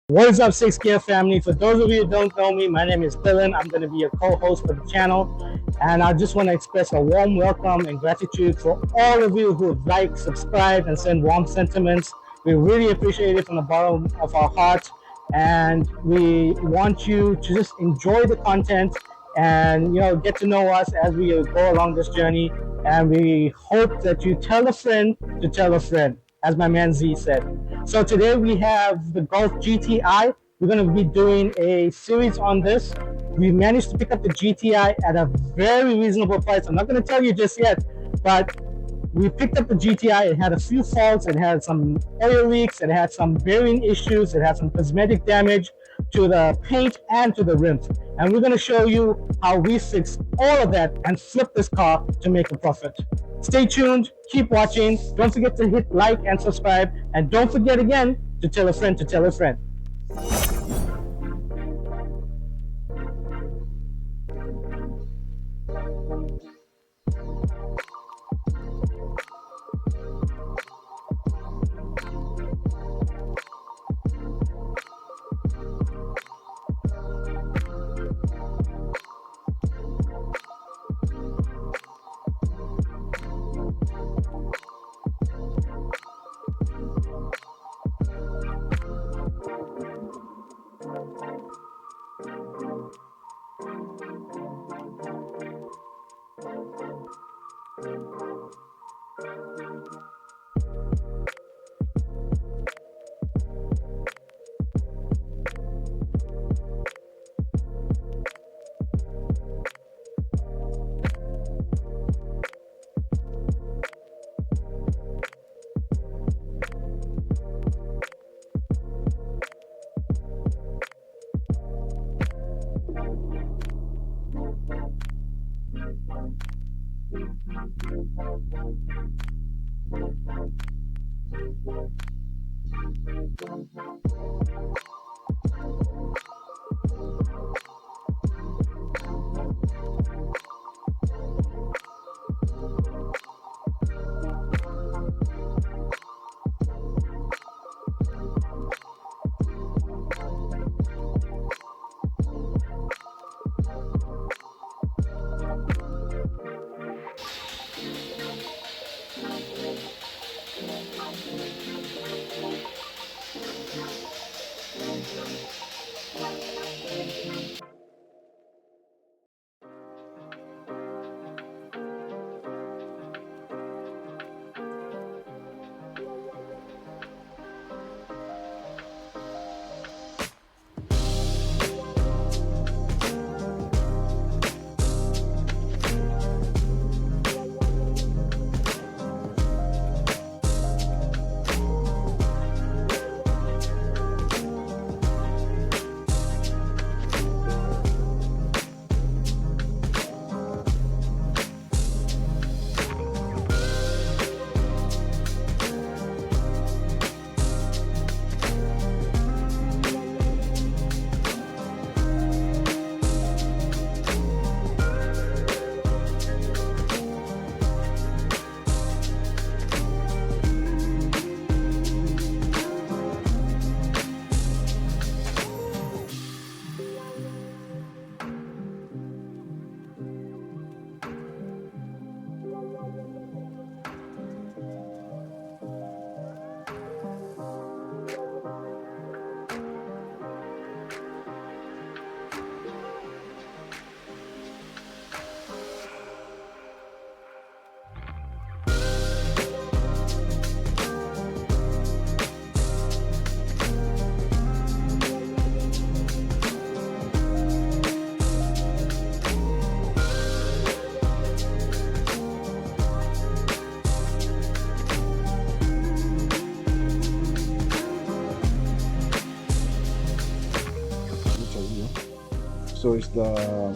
What is up, 6Gear family? For those of you who don't know me, my name is Dylan. I'm going to be your co-host for the channel. And I just want to express a warm welcome and gratitude for all of you who have liked, subscribed, and sent warm sentiments. We really appreciate it from the bottom of our hearts. And we want you to just enjoy the content and get to know us as we go along this journey. And we hope that you tell a friend to tell a friend, as my man Z said. So today we have the Golf GTI. We're going to be doing a series on this. We managed to pick up the GTI at a very reasonable price. I'm not going to tell you just yet, but we picked up the GTI. It had a few faults. It had some oil leaks. It had some bearing issues. It had some cosmetic damage to the paint and to the rims. And we're going to show you how we fix all of that and flip this car to make a profit. Stay tuned, keep watching. Don't forget to hit like and subscribe. And don't forget again to tell a friend to tell a friend. So it's the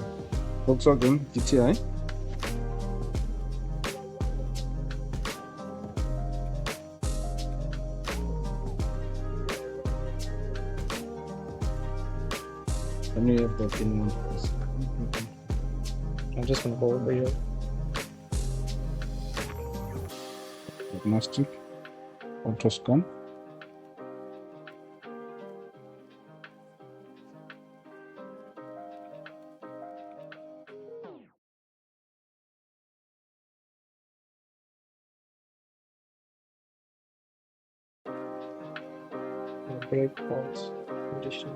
Volkswagen GTI. And we have the pin. I'm just gonna hold it here. Diagnostic, ultrascan. Brake pulse condition.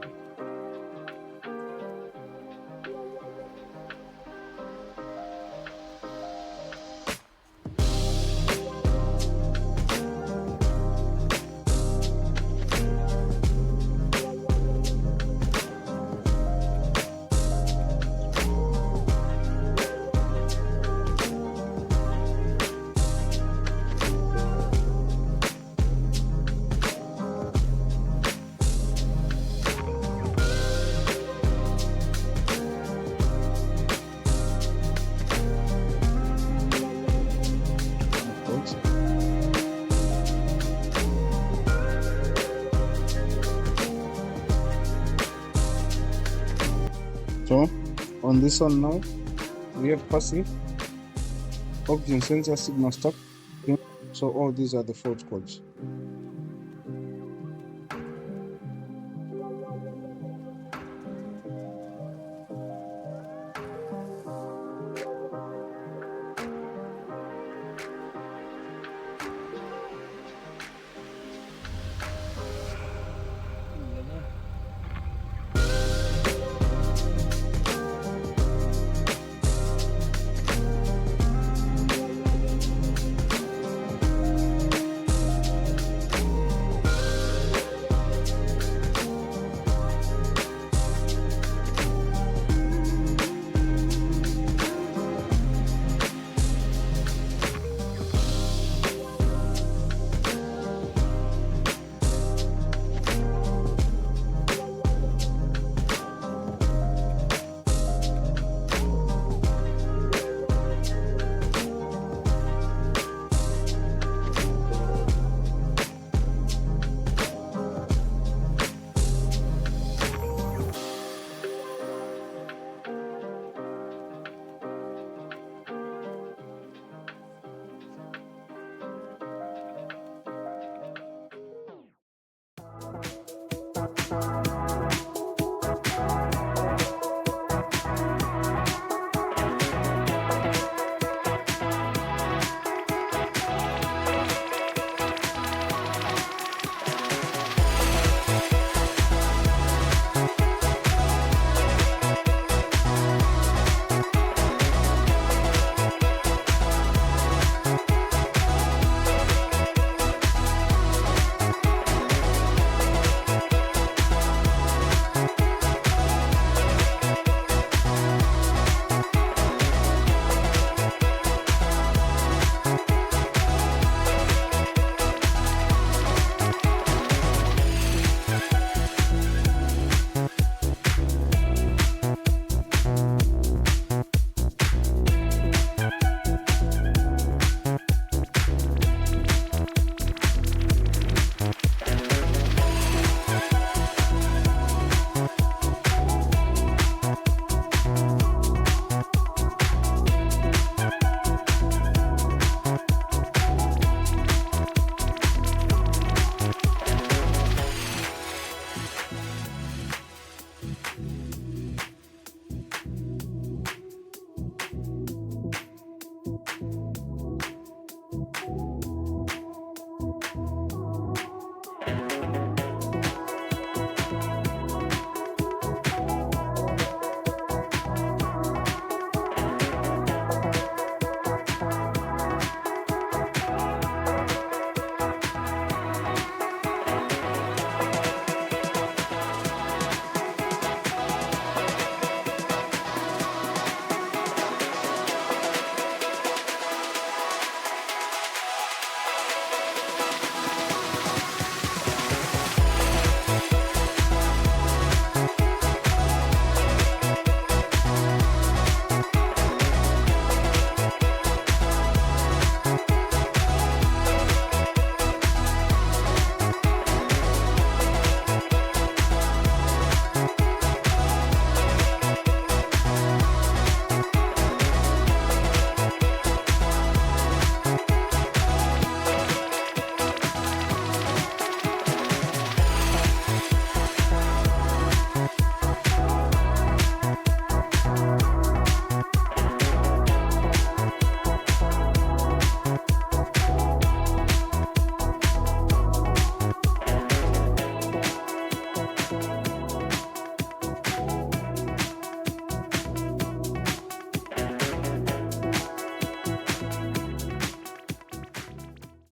So on this one now, we have passive, oxygen sensor, signal stop. So all these are the fault codes.